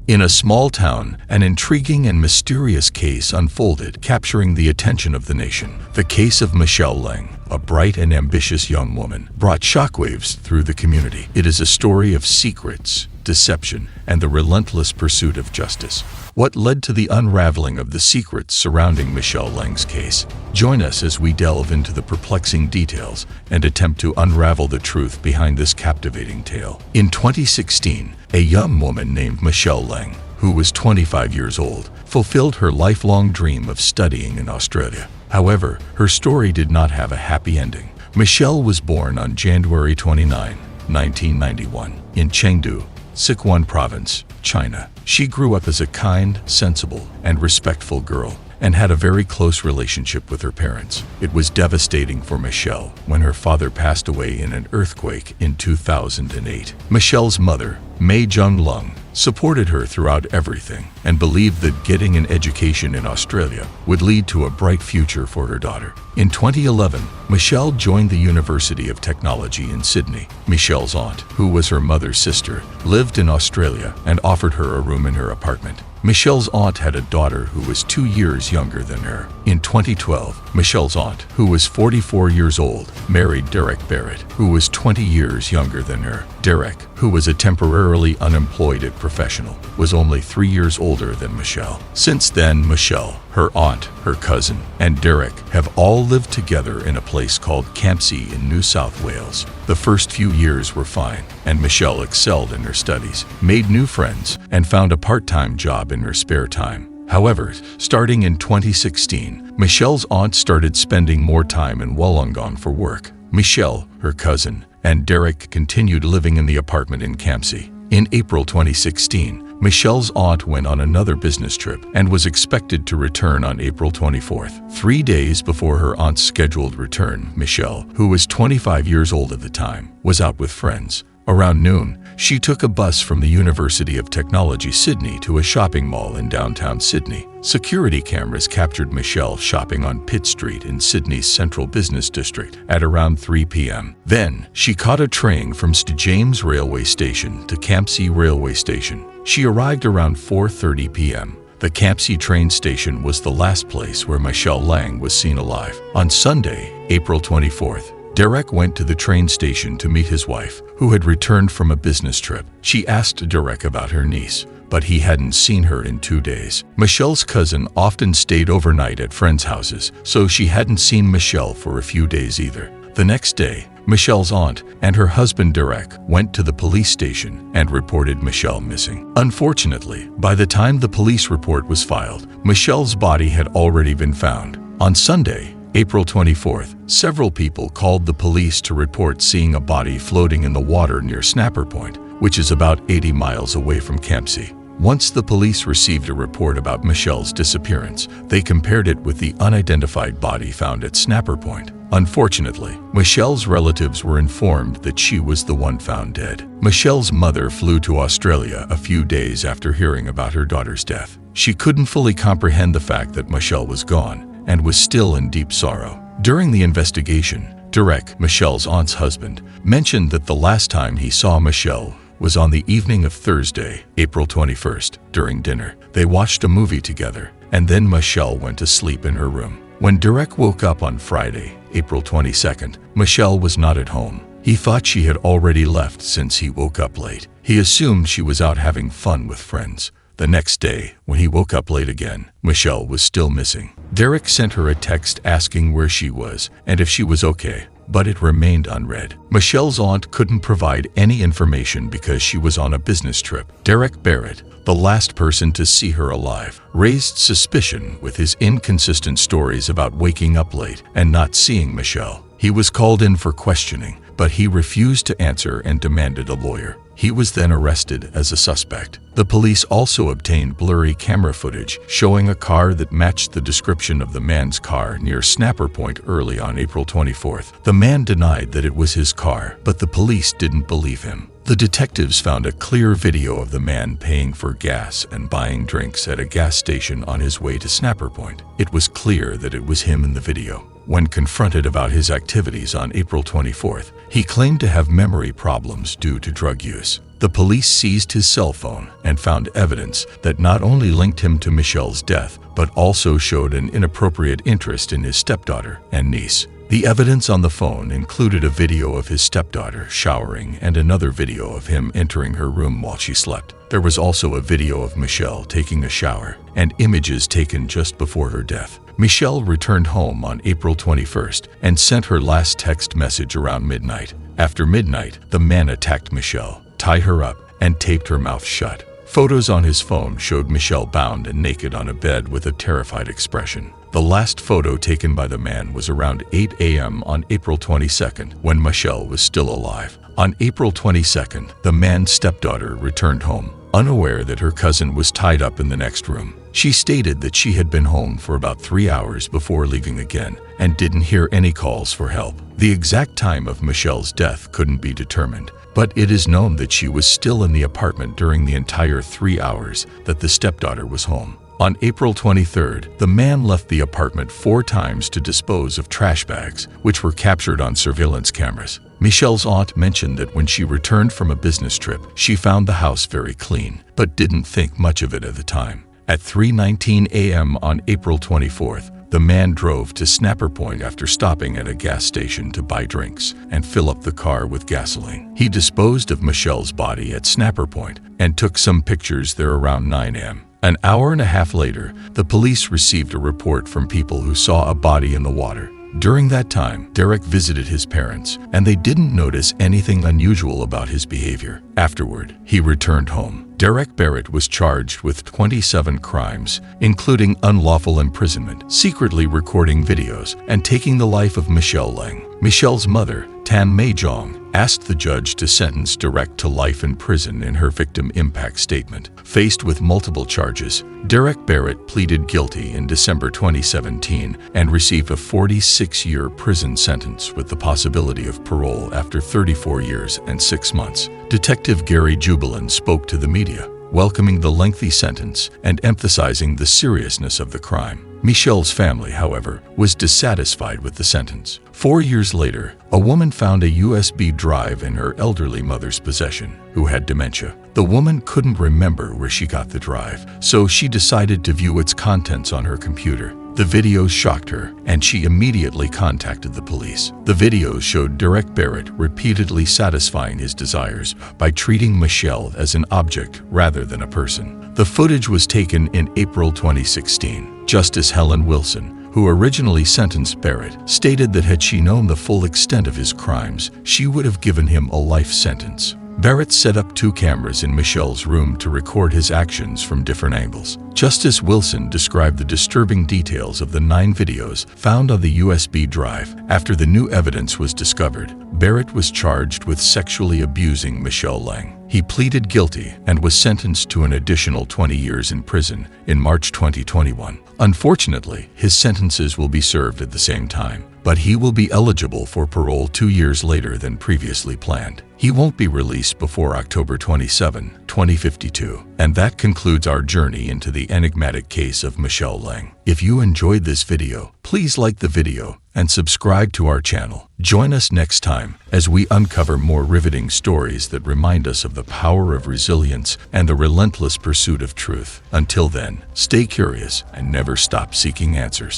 In a small town, an intriguing and mysterious case unfolded, capturing the attention of the nation. The case of Michelle Leng, a bright and ambitious young woman, brought shockwaves through the community. It is a story of secrets, deception, and the relentless pursuit of justice. What led to the unraveling of the secrets surrounding Michelle Leng's case? Join us as we delve into the perplexing details and attempt to unravel the truth behind this captivating tale. In 2016, a young woman named Michelle Leng, who was 25 years old, fulfilled her lifelong dream of studying in Australia. However, her story did not have a happy ending. Michelle was born on January 29, 1991, in Chengdu, Sichuan Province, China. She grew up as a kind, sensible, and respectful girl, and had a very close relationship with her parents. It was devastating for Michelle when her father passed away in an earthquake in 2008. Michelle's mother, Mei Leng, supported her throughout everything and believed that getting an education in Australia would lead to a bright future for her daughter. In 2011, Michelle joined the University of Technology in Sydney. Michelle's aunt, who was her mother's sister, lived in Australia and offered her a room in her apartment. Michelle's aunt had a daughter who was 2 years younger than her. In 2012, Michelle's aunt, who was 44 years old, married Derek Barrett, who was 20 years younger than her. Derek, who was a temporarily unemployed professional, was only 3 years older than Michelle. Since then, Michelle, her aunt, her cousin, and Derek have all lived together in a place called Campsie in New South Wales. The first few years were fine, and Michelle excelled in her studies, made new friends, and found a part-time job in her spare time. However, starting in 2016, Michelle's aunt started spending more time in Wollongong for work. Michelle, her cousin, and Derek continued living in the apartment in Campsie. In April 2016, Michelle's aunt went on another business trip and was expected to return on April 24th. 3 days before her aunt's scheduled return, Michelle, who was 25 years old at the time, was out with friends. Around noon, she took a bus from the University of Technology Sydney to a shopping mall in downtown Sydney. Security cameras captured Michelle shopping on Pitt Street in Sydney's central business district at around 3 p.m. Then, she caught a train from St James Railway Station to Campsie Railway Station. She arrived around 4:30 p.m. The Campsie train station was the last place where Michelle Leng was seen alive. On Sunday, April 24th, Derek went to the train station to meet his wife, who had returned from a business trip. She asked Derek about her niece, but he hadn't seen her in 2 days. Michelle's cousin often stayed overnight at friends' houses, so she hadn't seen Michelle for a few days either. The next day, Michelle's aunt and her husband Derek went to the police station and reported Michelle missing. Unfortunately, by the time the police report was filed, Michelle's body had already been found. On Sunday, April 24th, several people called the police to report seeing a body floating in the water near Snapper Point, which is about 80 miles away from Campsie. Once the police received a report about Michelle's disappearance, they compared it with the unidentified body found at Snapper Point. Unfortunately, Michelle's relatives were informed that she was the one found dead. Michelle's mother flew to Australia a few days after hearing about her daughter's death. She couldn't fully comprehend the fact that Michelle was gone and was still in deep sorrow. During the investigation, Derek, Michelle's aunt's husband, mentioned that the last time he saw Michelle was on the evening of Thursday, April 21st, during dinner. They watched a movie together, and then Michelle went to sleep in her room. When Derek woke up on Friday, April 22nd, Michelle was not at home. He thought she had already left since he woke up late. He assumed she was out having fun with friends. The next day, when he woke up late again, Michelle was still missing. Derek sent her a text asking where she was and if she was okay, but it remained unread. Michelle's aunt couldn't provide any information because she was on a business trip. Derek Barrett, the last person to see her alive, raised suspicion with his inconsistent stories about waking up late and not seeing Michelle. He was called in for questioning, but he refused to answer and demanded a lawyer. He was then arrested as a suspect. The police also obtained blurry camera footage showing a car that matched the description of the man's car near Snapper Point early on April 24th. The man denied that it was his car, but the police didn't believe him. The detectives found a clear video of the man paying for gas and buying drinks at a gas station on his way to Snapper Point. It was clear that it was him in the video. When confronted about his activities on April 24th, he claimed to have memory problems due to drug use. The police seized his cell phone and found evidence that not only linked him to Michelle's death, but also showed an inappropriate interest in his stepdaughter and niece. The evidence on the phone included a video of his stepdaughter showering and another video of him entering her room while she slept. There was also a video of Michelle taking a shower and images taken just before her death. Michelle returned home on April 21st and sent her last text message around midnight. After midnight, the man attacked Michelle, tied her up, and taped her mouth shut. Photos on his phone showed Michelle bound and naked on a bed with a terrified expression. The last photo taken by the man was around 8 a.m. on April 22nd, when Michelle was still alive. On April 22nd, the man's stepdaughter returned home, unaware that her cousin was tied up in the next room. She stated that she had been home for about 3 hours before leaving again and didn't hear any calls for help. The exact time of Michelle's death couldn't be determined, but it is known that she was still in the apartment during the entire 3 hours that the stepdaughter was home. On April 23rd, the man left the apartment 4 times to dispose of trash bags, which were captured on surveillance cameras. Michelle's aunt mentioned that when she returned from a business trip, she found the house very clean, but didn't think much of it at the time. At 3:19 a.m. on April 24th, the man drove to Snapper Point after stopping at a gas station to buy drinks and fill up the car with gasoline. He disposed of Michelle's body at Snapper Point and took some pictures there around 9 a.m. An hour and a half later, the police received a report from people who saw a body in the water. During that time, Derek visited his parents, and they didn't notice anything unusual about his behavior. Afterward, he returned home. Derek Barrett was charged with 27 crimes, including unlawful imprisonment, secretly recording videos, and taking the life of Michelle Leng. Michelle's mother, Tan Mei Jong, asked the judge to sentence Derek to life in prison in her victim impact statement. Faced with multiple charges, Derek Barrett pleaded guilty in December 2017 and received a 46-year prison sentence with the possibility of parole after 34 years and 6 months. Detective Gary Jubelin spoke to the media, welcoming the lengthy sentence and emphasizing the seriousness of the crime. Michelle's family, however, was dissatisfied with the sentence. 4 years later, a woman found a USB drive in her elderly mother's possession, who had dementia. The woman couldn't remember where she got the drive, so she decided to view its contents on her computer. The videos shocked her, and she immediately contacted the police. The videos showed Derek Barrett repeatedly satisfying his desires by treating Michelle as an object rather than a person. The footage was taken in April 2016. Justice Helen Wilson, who originally sentenced Barrett, stated that had she known the full extent of his crimes, she would have given him a life sentence. Barrett set up 2 cameras in Michelle's room to record his actions from different angles. Justice Wilson described the disturbing details of the 9 videos found on the USB drive. After the new evidence was discovered, Barrett was charged with sexually abusing Michelle Leng. He pleaded guilty and was sentenced to an additional 20 years in prison in March 2021. Unfortunately, his sentences will be served at the same time, but he will be eligible for parole 2 years later than previously planned. He won't be released before October 27, 2052. And that concludes our journey into the enigmatic case of Michelle Leng. If you enjoyed this video, please like the video and subscribe to our channel. Join us next time as we uncover more riveting stories that remind us of the power of resilience and the relentless pursuit of truth. Until then, stay curious and never stop seeking answers.